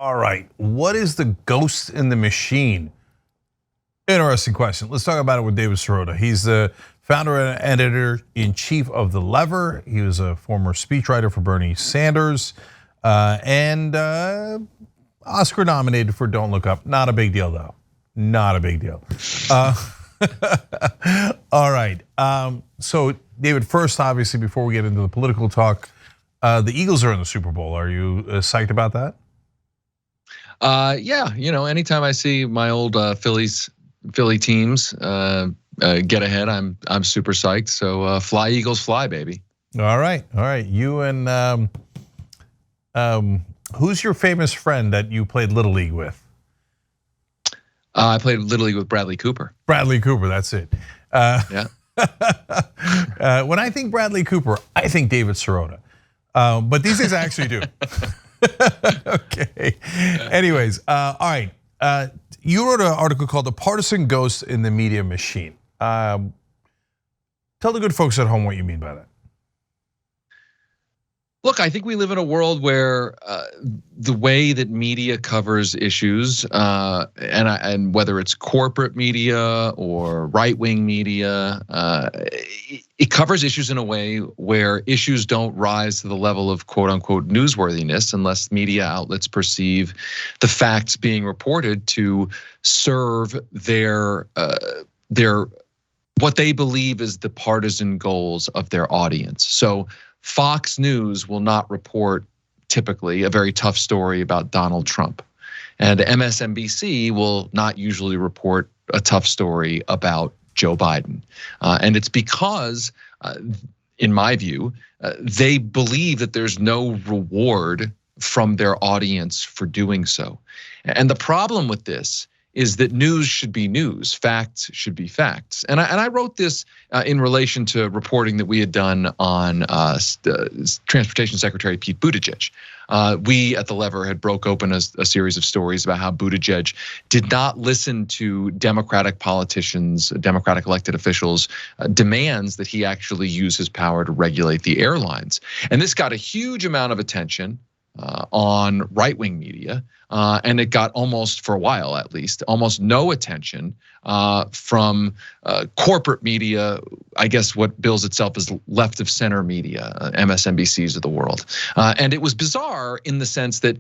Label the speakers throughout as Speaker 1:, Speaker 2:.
Speaker 1: All right, what is the ghost in the machine? Interesting question. Let's talk about it with David Sirota. He's the founder and editor-in-chief of The Lever. He was a former speechwriter for Bernie Sanders and Oscar nominated for Don't Look Up. Not a big deal though, not a big deal. All right, so David, first obviously before we get into the political talk, the Eagles are in the Super Bowl. Are you psyched about that?
Speaker 2: Yeah, anytime I see my old Philly teams get ahead, I'm super psyched. So fly Eagles, fly, baby.
Speaker 1: All right. You and who's your famous friend that you played Little League with?
Speaker 2: I played Little League with Bradley Cooper.
Speaker 1: Bradley Cooper, that's it.
Speaker 2: Yeah.
Speaker 1: When I think Bradley Cooper, I think David Sirota. But these things I actually do. Okay. Anyways, all right. You wrote an article called "The Partisan Ghost in the Media Machine." Tell the good folks at home what you mean by that.
Speaker 2: Look, I think we live in a world where the way that media covers issues, and whether it's corporate media or right-wing media, it covers issues in a way where issues don't rise to the level of quote unquote newsworthiness unless media outlets perceive the facts being reported to serve their what they believe is the partisan goals of their audience. So Fox News will not report typically a very tough story about Donald Trump. And MSNBC will not usually report a tough story about Joe Biden. And it's because, in my view, they believe that there's no reward from their audience for doing so. And the problem with this is that news should be news, facts should be facts. And I wrote this in relation to reporting that we had done on Transportation Secretary Pete Buttigieg. We at The Lever had broke open a series of stories about how Buttigieg did not listen to Democratic politicians, Democratic elected officials' demands that he actually use his power to regulate the airlines. And this got a huge amount of attention on right-wing media, and it got almost, for a while at least, almost no attention from corporate media, I guess what bills itself as left of center media, MSNBCs of the world. And it was bizarre in the sense that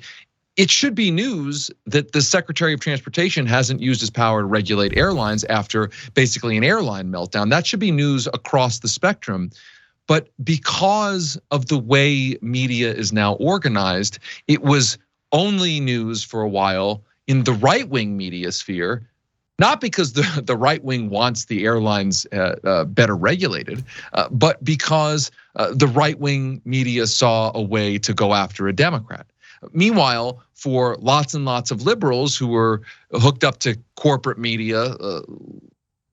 Speaker 2: it should be news that the Secretary of Transportation hasn't used his power to regulate airlines after basically an airline meltdown. That should be news across the spectrum. But because of the way media is now organized, it was only news for a while in the right-wing media sphere, not because the right wing wants the airlines better regulated, but because the right-wing media saw a way to go after a Democrat. Meanwhile, for lots and lots of liberals who were hooked up to corporate media,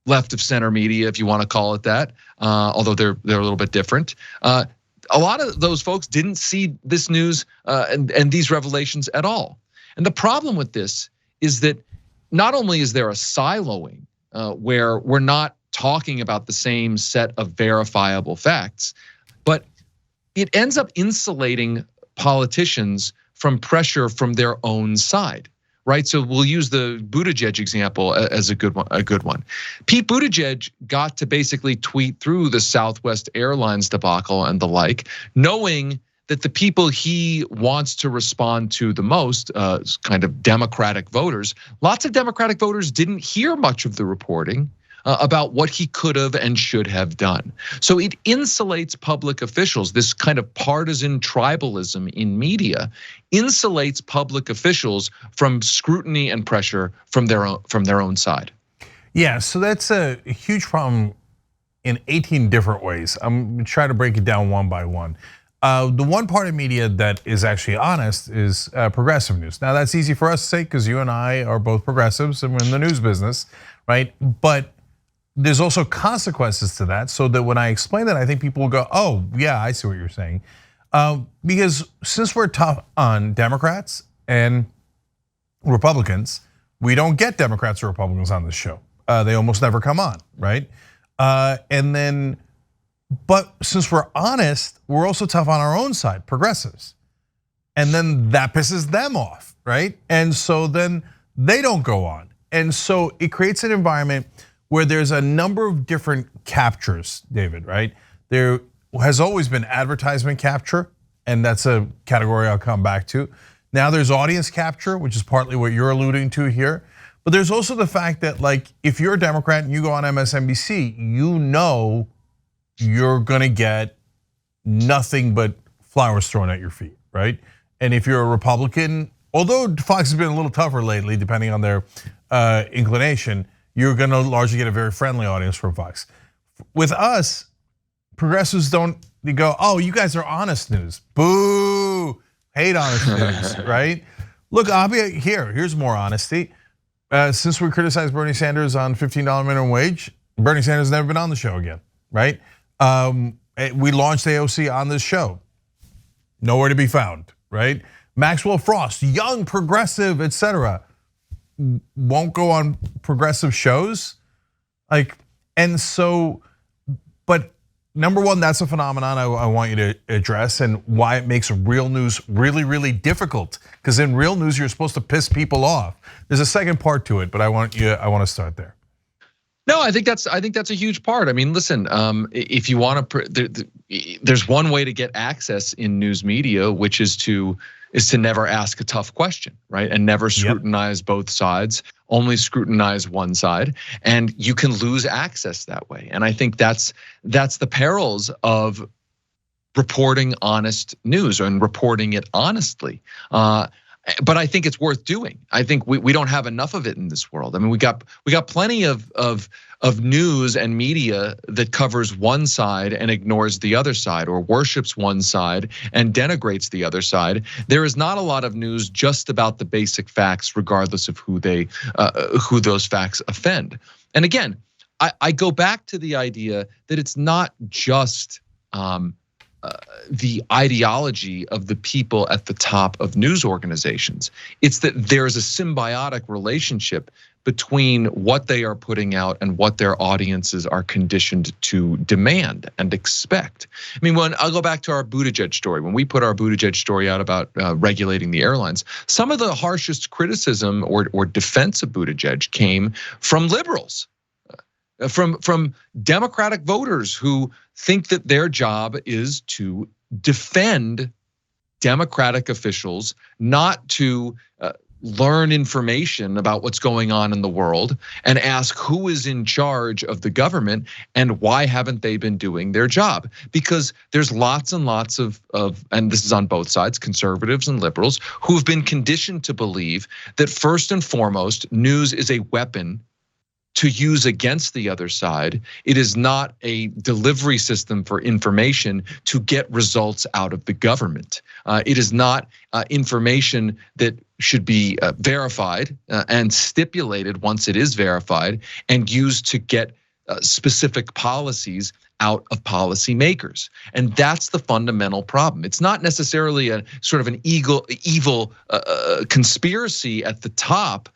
Speaker 2: left of center media, if you want to call it that, although they're a little bit different. A lot of those folks didn't see this news and these revelations at all. And the problem with this is that not only is there a siloing where we're not talking about the same set of verifiable facts, but it ends up insulating politicians from pressure from their own side. Right, so we'll use the Buttigieg example as a good one. Pete Buttigieg got to basically tweet through the Southwest Airlines debacle and the like, knowing that the people he wants to respond to the most, kind of Democratic voters, lots of Democratic voters didn't hear much of the reporting about what he could have and should have done. So it insulates public officials. This kind of partisan tribalism in media insulates public officials from scrutiny and pressure from their own side.
Speaker 1: Yeah, so that's a huge problem in 18 different ways. I'm trying to break it down one by one. The one part of media that is actually honest is progressive news. Now that's easy for us to say because you and I are both progressives and we're in the news business, right? But there's also consequences to that, so that when I explain that, I think people will go, oh, yeah, I see what you're saying. Because since we're tough on Democrats and Republicans, we don't get Democrats or Republicans on this show. They almost never come on, right? But since we're honest, we're also tough on our own side, progressives. And then that pisses them off, right? And so then they don't go on. And so it creates an environment where there's a number of different captures, David, right? There has always been advertisement capture, and that's a category I'll come back to. Now there's audience capture, which is partly what you're alluding to here. But there's also the fact that, like, if you're a Democrat and you go on MSNBC, you know you're gonna get nothing but flowers thrown at your feet, right? And if you're a Republican, although Fox has been a little tougher lately, depending on their inclination, you're gonna largely get a very friendly audience from Fox. With us, progressives they go, oh, you guys are honest news. Boo, hate honest news, right? Look, I'll be here's more honesty. Since we criticized Bernie Sanders on $15 minimum wage, Bernie Sanders has never been on the show again, right? We launched AOC on this show. Nowhere to be found, right? Maxwell Frost, young, progressive, etc., won't go on progressive shows. And so, but number one, that's a phenomenon I want you to address, and why it makes real news really, really difficult. Because in real news, you're supposed to piss people off. There's a second part to it, but I want to start there.
Speaker 2: No, I think that's a huge part. I mean, listen, if you want to, there's one way to get access in news media, which is to never ask a tough question, right? And never scrutinize both sides, only scrutinize one side, and you can lose access that way. And I think that's the perils of reporting honest news and reporting it honestly. But I think it's worth doing. I think we don't have enough of it in this world. I mean, we got plenty of news and media that covers one side and ignores the other side, or worships one side and denigrates the other side. There is not a lot of news just about the basic facts, regardless of who those facts offend. And again, I go back to the idea that it's not just the ideology of the people at the top of news organizations. It's that there's a symbiotic relationship between what they are putting out and what their audiences are conditioned to demand and expect. I mean, I'll go back to our Buttigieg story. When we put our Buttigieg story out about regulating the airlines, some of the harshest criticism or defense of Buttigieg came from liberals. From Democratic voters who think that their job is to defend Democratic officials, not to learn information about what's going on in the world and ask who is in charge of the government and why haven't they been doing their job. Because there's lots and lots of, and this is on both sides, conservatives and liberals, who have been conditioned to believe that first and foremost, news is a weapon to use against the other side. It is not a delivery system for information to get results out of the government. It is not information that should be verified and stipulated once it is verified and used to get specific policies out of policymakers. And that's the fundamental problem. It's not necessarily a sort of an evil conspiracy at the top,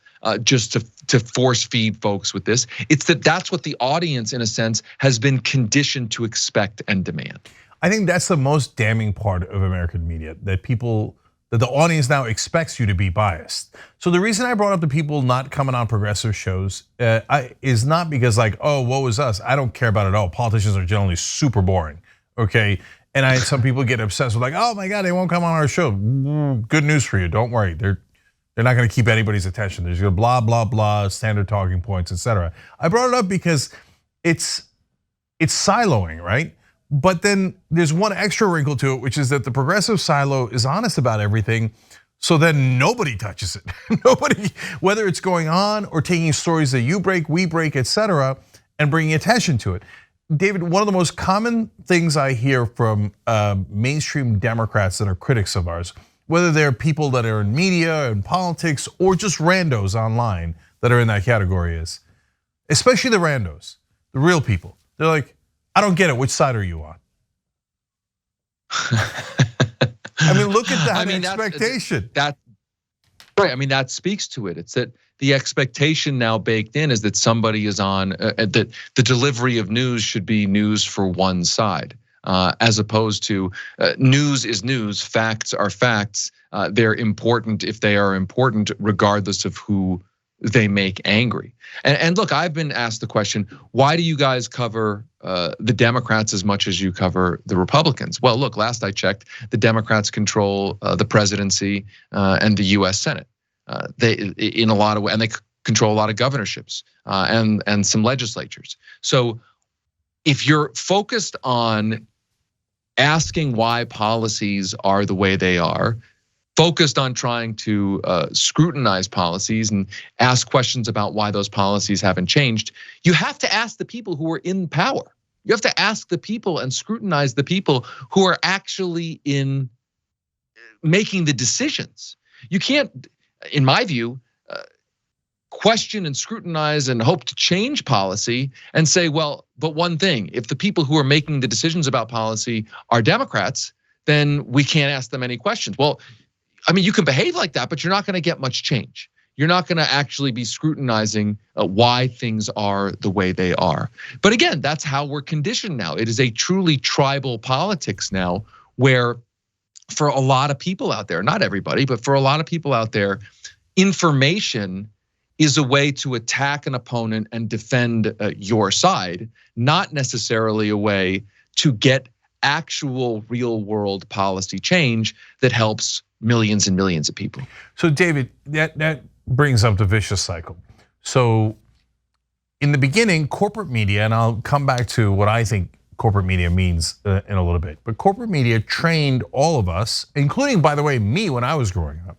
Speaker 2: just to force feed folks with this. It's that's what the audience, in a sense, has been conditioned to expect and demand.
Speaker 1: I think that's the most damning part of American media, that the audience now expects you to be biased. So the reason I brought up the people not coming on progressive shows is not because, like, oh, woe is us. I don't care about it at all. Politicians are generally super boring, okay? And some people get obsessed with, like, oh my God, they won't come on our show. Good news for you, don't worry. They're not going to keep anybody's attention. There's going to blah, blah, blah, standard talking points, etc. I brought it up because it's siloing, right? But then there's one extra wrinkle to it, which is that the progressive silo is honest about everything, so then nobody touches it. Nobody, whether it's going on or taking stories that you break, we break, etc., and bringing attention to it. David, one of the most common things I hear from mainstream Democrats that are critics of ours, whether they're people that are in media and politics or just randos online that are in that category, is, especially the randos, the real people. They're like, I don't get it. Which side are you on? I mean, look at that expectation.
Speaker 2: That right. I mean, that speaks to it. It's that the expectation now baked in is that somebody is on, that the delivery of news should be news for one side. as opposed to news is news, facts are facts. They're important if they are important, regardless of who they make angry. And look, I've been asked the question, why do you guys cover the Democrats as much as you cover the Republicans? Well, look, last I checked, the Democrats control the presidency and the U.S. Senate. They, in a lot of ways, and they control a lot of governorships and some legislatures. So if you're focused on asking why policies are the way they are, focused on trying to scrutinize policies and ask questions about why those policies haven't changed, you have to ask the people who are in power. You have to ask the people and scrutinize the people who are actually in making the decisions. You can't, in my view, question and scrutinize and hope to change policy and say, well, but one thing, if the people who are making the decisions about policy are Democrats, then we can't ask them any questions. Well, I mean, you can behave like that, but you're not going to get much change. You're not going to actually be scrutinizing why things are the way they are. But again, that's how we're conditioned now. It is a truly tribal politics now, where for a lot of people out there, not everybody, but for a lot of people out there, information is a way to attack an opponent and defend your side, not necessarily a way to get actual real world policy change that helps millions and millions of people.
Speaker 1: So David, that brings up the vicious cycle. So in the beginning, corporate media, and I'll come back to what I think corporate media means in a little bit, but corporate media trained all of us, including, by the way, me when I was growing up,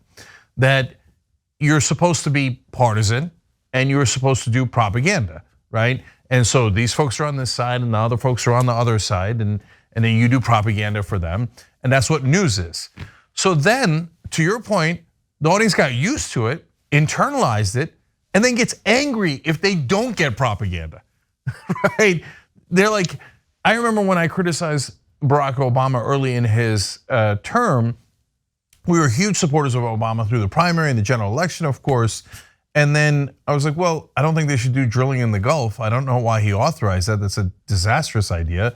Speaker 1: that you're supposed to be partisan and you're supposed to do propaganda, right? And so these folks are on this side and the other folks are on the other side, and then you do propaganda for them, and that's what news is. So then, to your point, the audience got used to it, internalized it, and then gets angry if they don't get propaganda, right? They're like, I remember when I criticized Barack Obama early in his term, we were huge supporters of Obama through the primary and the general election, of course. And then I was like, well, I don't think they should do drilling in the Gulf. I don't know why he authorized that. That's a disastrous idea.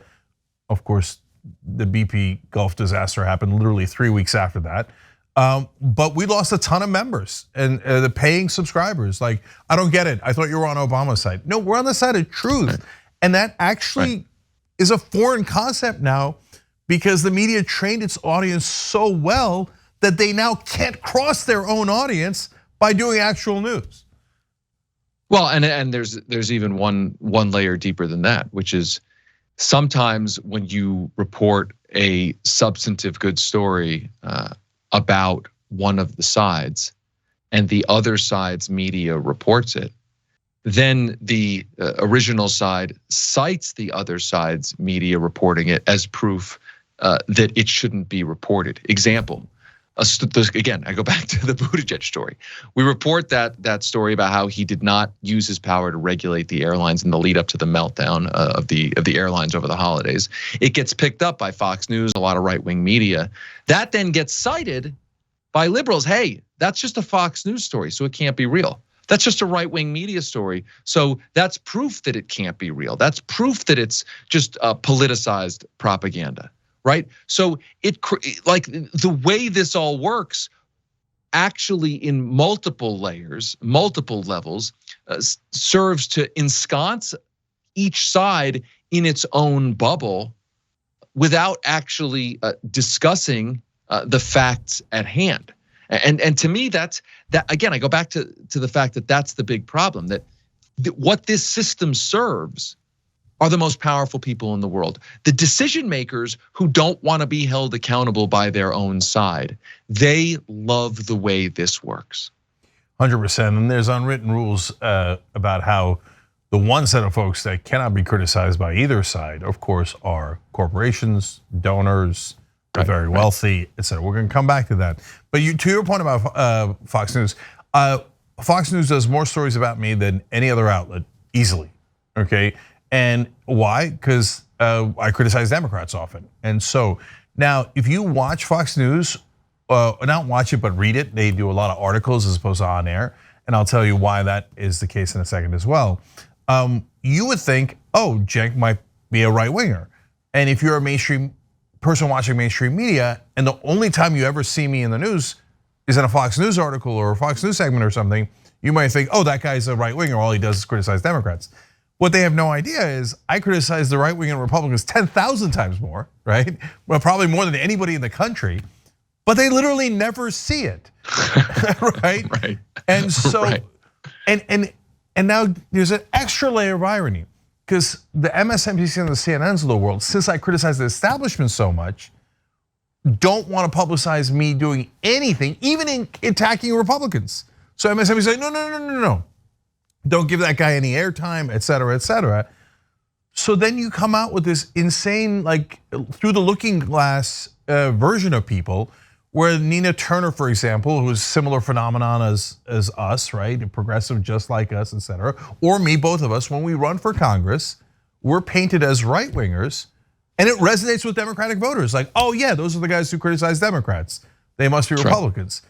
Speaker 1: Of course, the BP Gulf disaster happened literally 3 weeks after that. But we lost a ton of members and the paying subscribers. Like, I don't get it. I thought you were on Obama's side. No, we're on the side of truth. And that actually is a foreign concept now, because the media trained its audience so well that they now can't cross their own audience by doing actual news.
Speaker 2: Well, and there's even one layer deeper than that, which is sometimes when you report a substantive good story about one of the sides and the other side's media reports it, then the original side cites the other side's media reporting it as proof that it shouldn't be reported. Example, again, I go back to the Buttigieg story. We report that story about how he did not use his power to regulate the airlines in the lead up to the meltdown of the airlines over the holidays. It gets picked up by Fox News, a lot of right-wing media. That then gets cited by liberals. Hey, that's just a Fox News story, so it can't be real. That's just a right-wing media story, so that's proof that it can't be real. That's proof that it's just politicized propaganda. Right, so like the way this all works, actually in multiple layers, multiple levels, serves to ensconce each side in its own bubble without actually discussing the facts at hand. And to me, that again, I go back to the fact that that's the big problem. That what this system serves are the most powerful people in the world. The decision makers who don't want to be held accountable by their own side, they love the way this works.
Speaker 1: 100%, and there's unwritten rules about how the one set of folks that cannot be criticized by either side, of course, are corporations, donors, the very wealthy, etc. We're going to come back to that. But to your point about Fox News, Fox News does more stories about me than any other outlet, easily, okay? And why? Because I criticize Democrats often. And so now if you watch Fox News, not watch it, but read it, they do a lot of articles as opposed to on air. And I'll tell you why that is the case in a second as well. You would think, oh, Cenk might be a right winger. And if you're a mainstream person watching mainstream media, and the only time you ever see me in the news is in a Fox News article or a Fox News segment or something, you might think, oh, that guy's a right winger, all he does is criticize Democrats. What they have no idea is I criticize the right wing and Republicans 10,000 times more, right? Well, probably more than anybody in the country, but they literally never see it, right?
Speaker 2: Right.
Speaker 1: And so,
Speaker 2: right.
Speaker 1: and now there's an extra layer of irony, because the MSNBC and the CNNs of the world, since I criticize the establishment so much, don't want to publicize me doing anything, even in attacking Republicans. So MSNBC say, no. Don't give that guy any airtime, et cetera, et cetera. So then you come out with this insane, like through the looking glass version of people, where Nina Turner, for example, who is similar phenomenon as us, right? A progressive just like us, et cetera. Or me, both of us, when we run for Congress, we're painted as right wingers. And it resonates with Democratic voters. Like, oh yeah, those are the guys who criticize Democrats. They must be Republicans.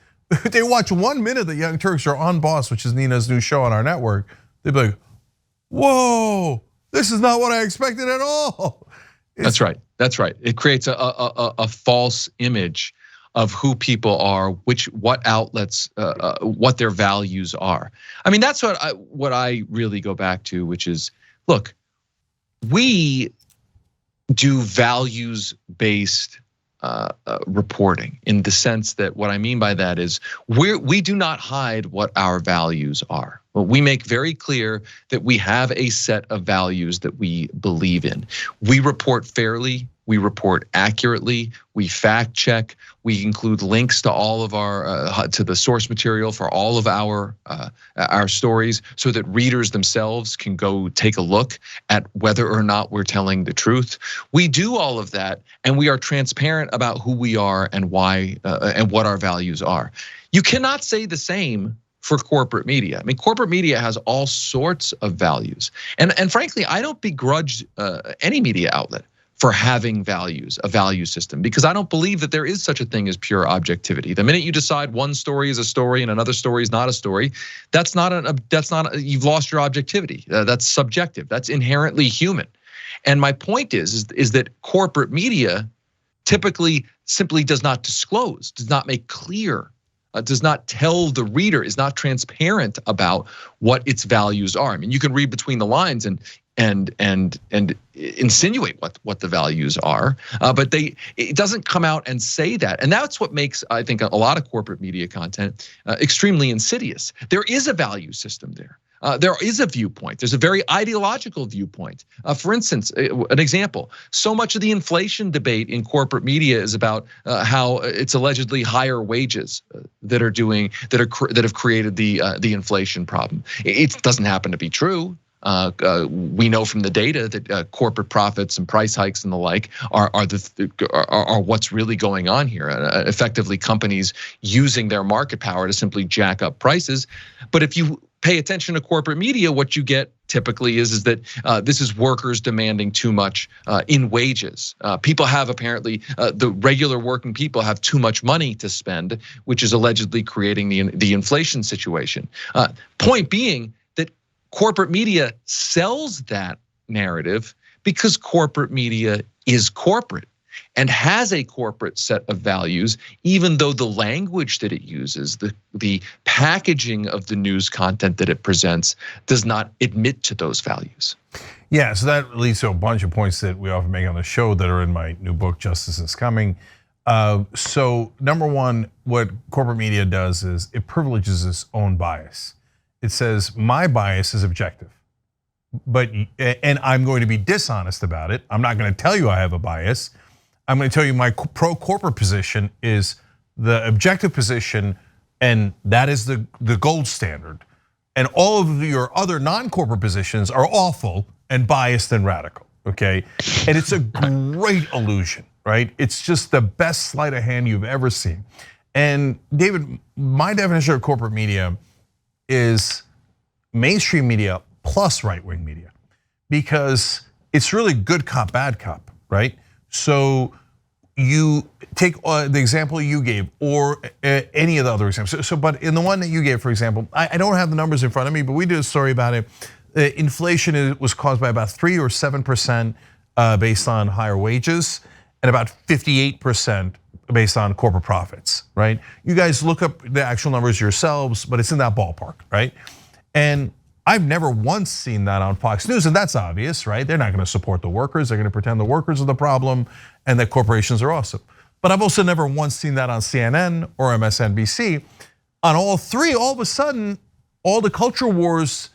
Speaker 1: They watch 1 minute that Young Turks are on Boss, which is Nina's new show on our network. They'd be like, whoa, this is not what I expected at all.
Speaker 2: That's right. It creates a false image of who people are, what outlets, what their values are. I mean, that's what I really go back to, which is, look, we do values-based reporting, in the sense that what I mean by that is we do not hide what our values are. But we make very clear that we have a set of values that we believe in. We report fairly, we report accurately, we fact check, we include links to all of our to the source material for all of our stories, so that readers themselves can go take a look at whether or not we're telling the truth. We do all of that, and we are transparent about who we are and why and what our values are. You cannot say the same for corporate media. I mean, corporate media has all sorts of values, and frankly, I don't begrudge any media outlet for having values, a value system, because I don't believe that there is such a thing as pure objectivity. The minute you decide one story is a story and another story is not a story, you've lost your objectivity. That's subjective. That's inherently human. And my point is that corporate media typically simply does not disclose, does not make clear, does not tell the reader, is not transparent about what its values are. I mean, you can read between the lines and insinuate what the values are, but it doesn't come out and say that, and that's what makes, I think, a lot of corporate media content extremely insidious. There is a value system there. There is a viewpoint. There's a very ideological viewpoint. For instance, an example: so much of the inflation debate in corporate media is about how it's allegedly higher wages that have created the inflation problem. It doesn't happen to be true. We know from the data that corporate profits and price hikes and the like are what's really going on here. Effectively, companies using their market power to simply jack up prices. But if you pay attention to corporate media, what you get typically is that this is workers demanding too much in wages. People have apparently, the regular working people have too much money to spend, which is allegedly creating the inflation situation. Point being, corporate media sells that narrative because corporate media is corporate and has a corporate set of values, even though the language that it uses, the packaging of the news content that it presents, does not admit to those values.
Speaker 1: Yeah, so that leads to a bunch of points that we often make on the show that are in my new book, Justice is Coming. So number one, what corporate media does is it privileges its own bias. It says my bias is objective, and I'm going to be dishonest about it. I'm not going to tell you I have a bias. I'm going to tell you my pro-corporate position is the objective position, and that is the gold standard. And all of your other non-corporate positions are awful and biased and radical, okay? And it's a great illusion, right? It's just the best sleight of hand you've ever seen. And David, my definition of corporate media is mainstream media plus right-wing media, because it's really good cop, bad cop, right? So you take the example you gave, or any of the other examples. But in the one that you gave, for example, I don't have the numbers in front of me, but we did a story about it. Inflation was caused by about 3 or 7% based on higher wages, and about 58% based on corporate profits, right? You guys look up the actual numbers yourselves, but it's in that ballpark, right? And I've never once seen that on Fox News, and that's obvious, right? They're not gonna support the workers, they're gonna pretend the workers are the problem and that corporations are awesome. But I've also never once seen that on CNN or MSNBC. On all three, all of a sudden, all the culture wars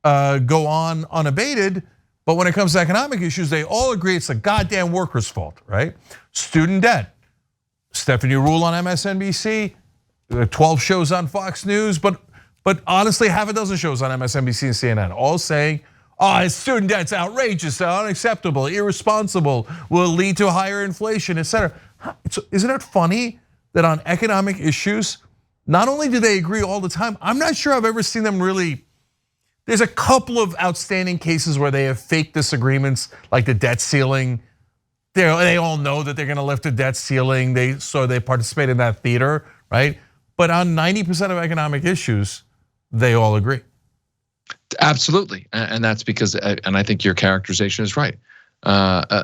Speaker 1: go on unabated, but when it comes to economic issues, they all agree it's the goddamn workers' fault, right? Student debt, Stephanie Rule on MSNBC, 12 shows on Fox News, but honestly, half a dozen shows on MSNBC and CNN, all saying, student debt's outrageous, unacceptable, irresponsible, will lead to higher inflation, etc. Isn't it funny that on economic issues, not only do they agree all the time, I'm not sure I've ever seen them really. There's a couple of outstanding cases where they have fake disagreements, like the debt ceiling. They all know that they're gonna lift the debt ceiling, so they participate in that theater, right? But on 90% of economic issues, they all agree.
Speaker 2: Absolutely, and that's because, and I think your characterization is right.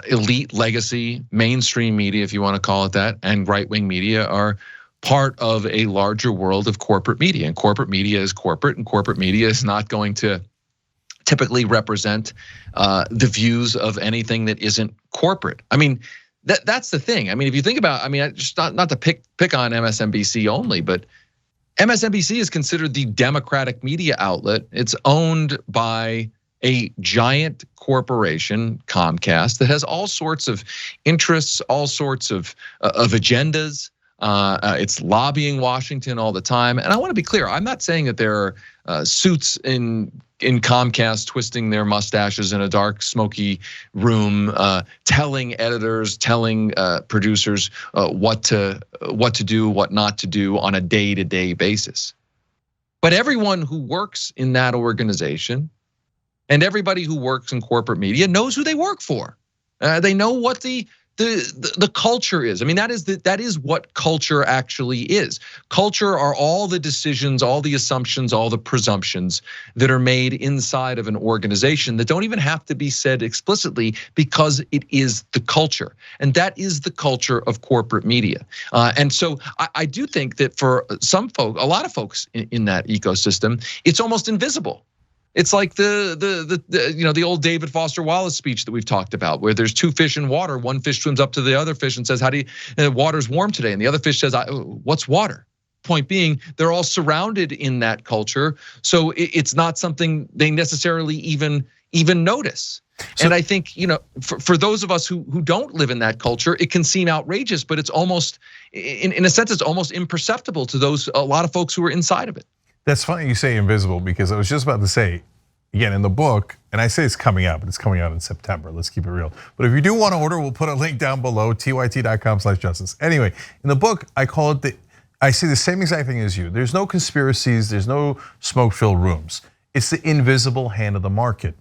Speaker 2: Elite legacy, mainstream media, if you want to call it that, and right-wing media are part of a larger world of corporate media. And corporate media is corporate, and corporate media is not going to typically represent the views of anything that isn't corporate. I mean, that's the thing. I mean, if you think about, I mean, just not to pick on MSNBC only, but MSNBC is considered the Democratic media outlet. It's owned by a giant corporation, Comcast, that has all sorts of interests, all sorts of agendas. It's lobbying Washington all the time. And I want to be clear, I'm not saying that there are suits in Comcast twisting their mustaches in a dark, smoky room, telling editors, telling producers what to do, what not to do on a day-to-day basis. But everyone who works in that organization and everybody who works in corporate media knows who they work for. They know what the culture is. I mean, that is what culture actually is. Culture are all the decisions, all the assumptions, all the presumptions that are made inside of an organization that don't even have to be said explicitly because it is the culture. And that is the culture of corporate media. And so I do think that for some folk, a lot of folks in that ecosystem, it's almost invisible. It's like the old David Foster Wallace speech that we've talked about, where there's two fish in water. One fish swims up to the other fish and says, "How do you? Water's warm today." And the other fish says, "What's water?" Point being, they're all surrounded in that culture, so it's not something they necessarily even notice. And I think, for those of us who don't live in that culture, it can seem outrageous, but it's almost, in a sense, it's almost imperceptible to a lot of folks who are inside of it.
Speaker 1: That's funny you say invisible, because I was just about to say, again, in the book, and I say it's coming out, but it's coming out in September, let's keep it real. But if you do want to order, we'll put a link down below, tyt.com/justice. Anyway, in the book, I say the same exact thing as you. There's no conspiracies, there's no smoke-filled rooms. It's the invisible hand of the market.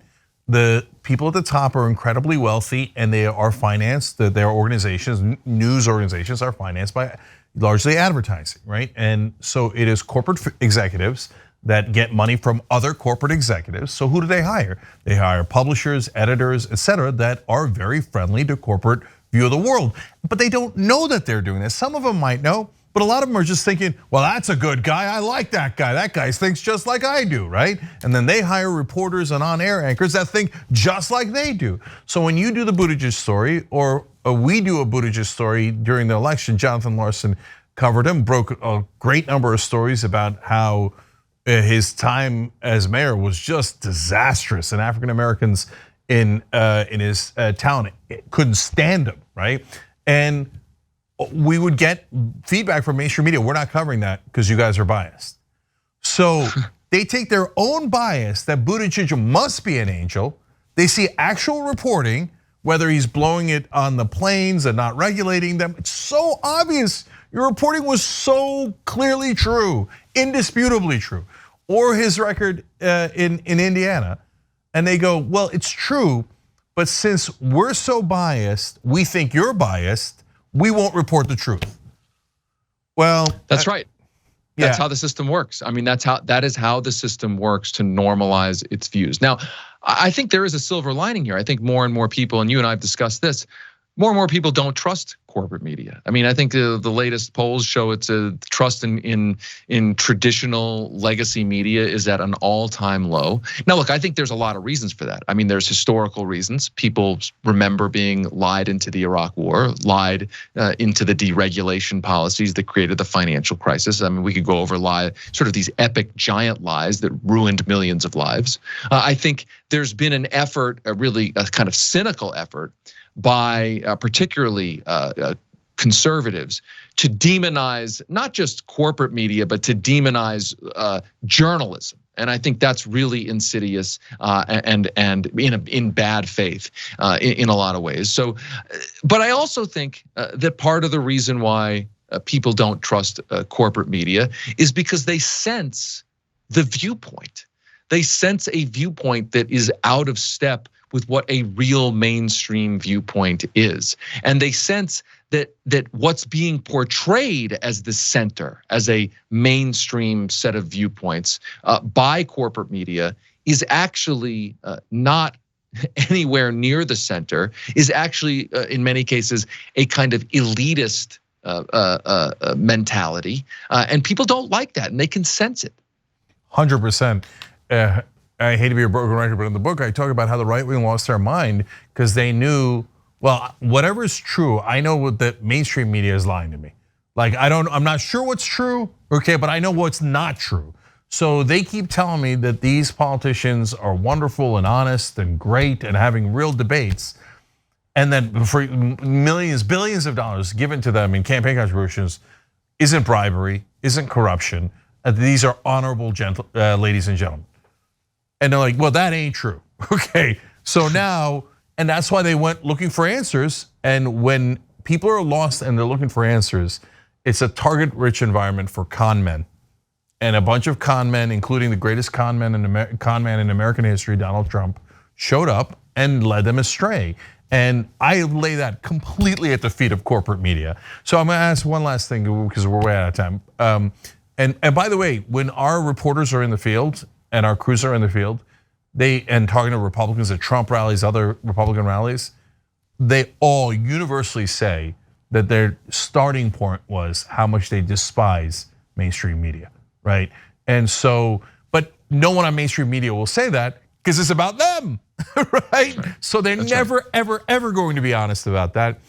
Speaker 1: The people at the top are incredibly wealthy, and they are financed, their organizations, news organizations are financed by largely advertising, right? And so it is corporate executives that get money from other corporate executives. So who do they hire? They hire publishers, editors, etc., that are very friendly to corporate view of the world. But they don't know that they're doing this. Some of them might know, but a lot of them are just thinking, well, that's a good guy, I like that guy. That guy thinks just like I do, right? And then they hire reporters and on-air anchors that think just like they do. So when you do the Buttigieg story, or we do a Buttigieg story during the election, Jonathan Larson covered him, broke a great number of stories about how his time as mayor was just disastrous, and African Americans in his town couldn't stand him, right? And we would get feedback from mainstream media, we're not covering that because you guys are biased. So they take their own bias that Buttigieg must be an angel. They see actual reporting, whether he's blowing it on the planes and not regulating them. It's so obvious. Your reporting was so clearly true, indisputably true. Or his record in Indiana. And they go, well, it's true, but since we're so biased, we think you're biased, we won't report the truth. Well,
Speaker 2: that's right. That's how the system works. I mean, that is how the system works to normalize its views. Now, I think there is a silver lining here. I think more and more people, and you and I have discussed this, more and more people don't trust corporate media. I mean, I think the latest polls show it's a trust in traditional legacy media is at an all-time low. Now, look, I think there's a lot of reasons for that. I mean, there's historical reasons. People remember being lied into the Iraq War, lied into the deregulation policies that created the financial crisis. I mean, we could go over sort of these epic giant lies that ruined millions of lives. I think there's been an effort, a kind of cynical effort, by particularly conservatives to demonize not just corporate media, but to demonize journalism. And I think that's really insidious and in bad faith in a lot of ways. So, but I also think that part of the reason why people don't trust corporate media is because they sense the viewpoint. They sense a viewpoint that is out of step with what a real mainstream viewpoint is. And they sense that what's being portrayed as the center, as a mainstream set of viewpoints by corporate media is actually not anywhere near the center, is actually in many cases a kind of elitist mentality. And people don't like that, and they can sense it.
Speaker 1: 100%. I hate to be a broken record, but in the book I talk about how the right wing lost their mind because they knew, well, whatever is true, I know that mainstream media is lying to me. Like I'm not sure what's true, okay, but I know what's not true. So they keep telling me that these politicians are wonderful and honest and great and having real debates, and then for millions, billions of dollars given to them in campaign contributions isn't bribery, isn't corruption. These are honorable ladies and gentlemen. And they're like, well, that ain't true. Okay, so now, and that's why they went looking for answers. And when people are lost and they're looking for answers, it's a target-rich environment for con men. And a bunch of con men, including the greatest con man in American history, Donald Trump, showed up and led them astray. And I lay that completely at the feet of corporate media. So I'm gonna ask one last thing because we're way out of time. And by the way, when our reporters are in the field, and our crews are in the field, and talking to Republicans at Trump rallies, other Republican rallies, they all universally say that their starting point was how much they despise mainstream media, right? And so, but no one on mainstream media will say that because it's about them, right? So they're never, ever going to be honest about that.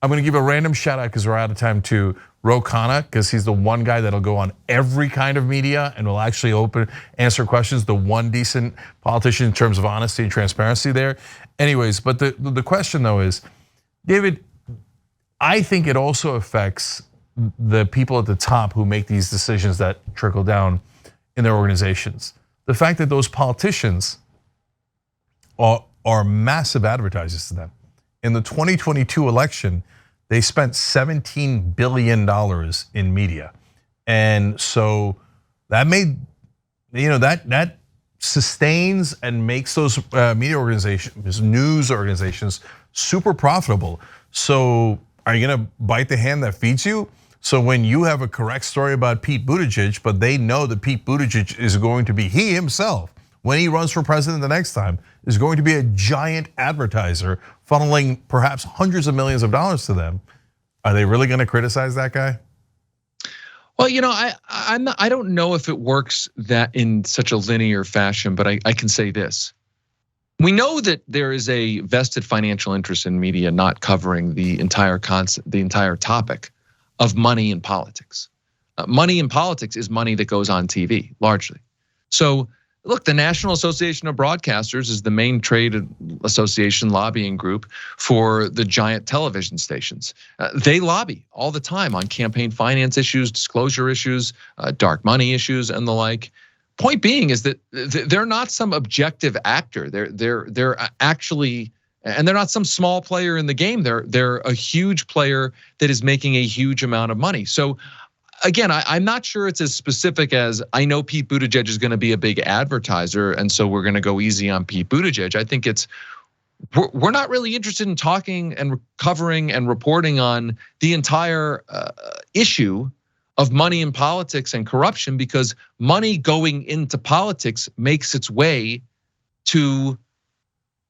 Speaker 1: I'm gonna give a random shout out because we're out of time to Ro Khanna, because he's the one guy that'll go on every kind of media and will actually answer questions, the one decent politician in terms of honesty and transparency there. Anyways, but the question though is, David, I think it also affects the people at the top who make these decisions that trickle down in their organizations. The fact that those politicians are massive advertisers to them. In the 2022 election, they spent $17 billion in media. And so that made, that sustains and makes those media organizations, news organizations, super profitable. So are you gonna bite the hand that feeds you? So when you have a correct story about Pete Buttigieg, but they know that Pete Buttigieg is going to be, he himself, when he runs for president the next time, is going to be a giant advertiser funneling perhaps hundreds of millions of dollars to them. Are they really gonna criticize that guy?
Speaker 2: Well, I don't know if it works that in such a linear fashion, but I can say this. We know that there is a vested financial interest in media not covering the entire concept, the entire topic of money in politics. Money in politics is money that goes on TV, largely. So look, the National Association of Broadcasters is the main trade association lobbying group for the giant television stations. They lobby all the time on campaign finance issues, disclosure issues, dark money issues, and the like. Point being is that they're not some objective actor. They're actually, and they're not some small player in the game. They're a huge player that is making a huge amount of money. So again, I'm not sure it's as specific as I know Pete Buttigieg is going to be a big advertiser, and so we're going to go easy on Pete Buttigieg. I think we're not really interested in talking and covering and reporting on the entire issue of money in politics and corruption, because money going into politics makes its way to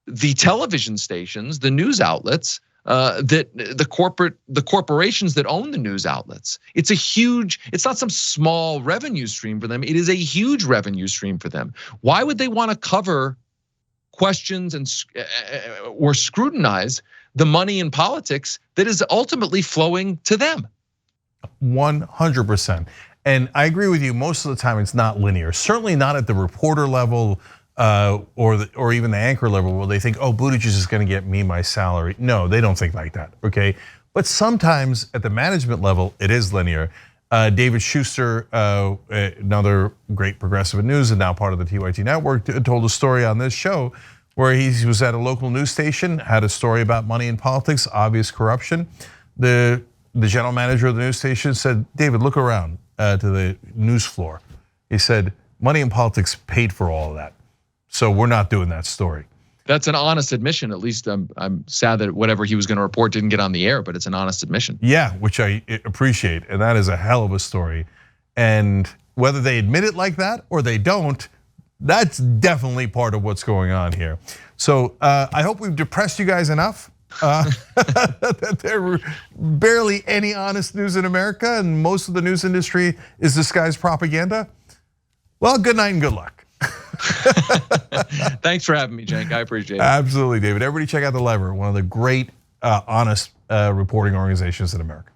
Speaker 2: the television stations, the news outlets, that the corporations that own the news outlets. It's not some small revenue stream for them. It is a huge revenue stream for them. Why would they want to cover questions or scrutinize the money in politics that is ultimately flowing to them?
Speaker 1: 100%. And I agree with you, most of the time it's not linear. Certainly not at the reporter level or even the anchor level where they think, oh, Buttigieg is gonna get me my salary. No, they don't think like that, okay? But sometimes at the management level, it is linear. David Schuster, another great progressive in news and now part of the TYT network, told a story on this show where he was at a local news station, had a story about money in politics, obvious corruption. The general manager of the news station said, David, look around to the news floor. He said, money in politics paid for all of that. So we're not doing that story.
Speaker 2: That's an honest admission. At least I'm sad that whatever he was going to report didn't get on the air, but it's an honest admission.
Speaker 1: Yeah, which I appreciate, and that is a hell of a story. And whether they admit it like that or they don't, that's definitely part of what's going on here. So I hope we've depressed you guys enough that there barely any honest news in America and most of the news industry is disguised propaganda. Well, good night and good luck.
Speaker 2: Thanks for having me, Cenk. I appreciate it.
Speaker 1: Absolutely, David. Everybody check out The Lever, one of the great, honest reporting organizations in America.